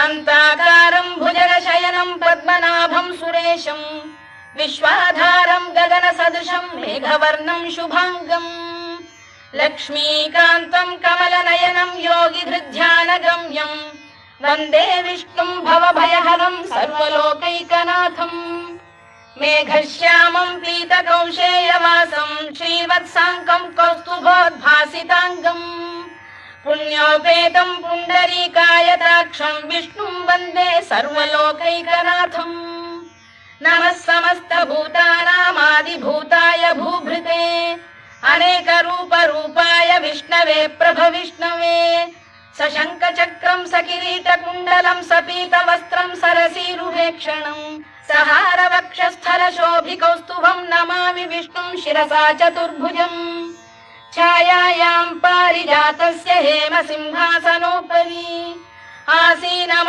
शान्ताकारं भुजगशयनं पद्मनाभं सुरेशं विश्वाधारं गगनसदृशं मेघवर्णं शुभांगं लक्ष्मीकान्तं कमलनयनं योगिधृध्यानगम्यं वन्दे विष्णुं भवभयहरं सर्वलोकैकनाथं मेघश्यामं पीतकौशेयवासं श्रीवत्साङ्कं कौस्तुभोद्भासिताङ्गं पुण्योपेतं पुण्डरीकायताक्षं विष्णुं वन्दे सर्वलोकैकनाथं नमः समस्तभूतानामादिभूताय भूभृते अनेकरूपरूपाय विष्णवे प्रभविष्णवे सशङ्खचक्रं सकिरीटकुण्डलं सपीतवस्त्रं सरसीरुहेक्षणं सहारवक्षस्थलशोभिकौस्तुभं नमामि विष्णुं शिरसा चतुर्भुजं छायायां पारिजातस्य हेमसिंहासनोपरि आसीनम्